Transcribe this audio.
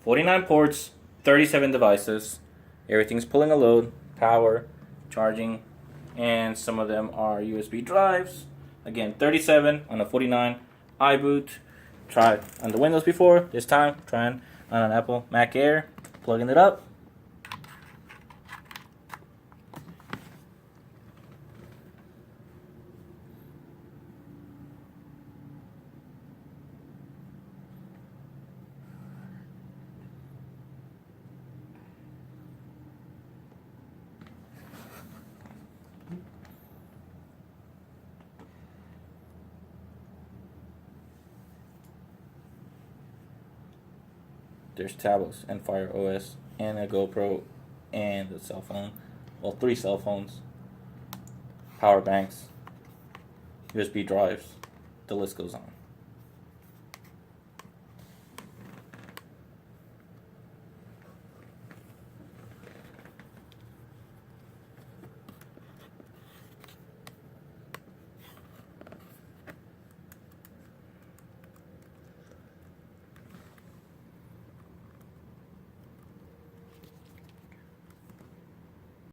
49 ports, 37 devices. Everything's pulling a load, power, charging, and some of them are USB drives. Again, 37 on a 49 iBoot. Tried on the Windows before. This time, trying on an Apple Mac Air. Plugging it up. There's tablets and Fire OS and a GoPro and a cell phone. Well, 3 cell phones, power banks, USB drives. The list goes on.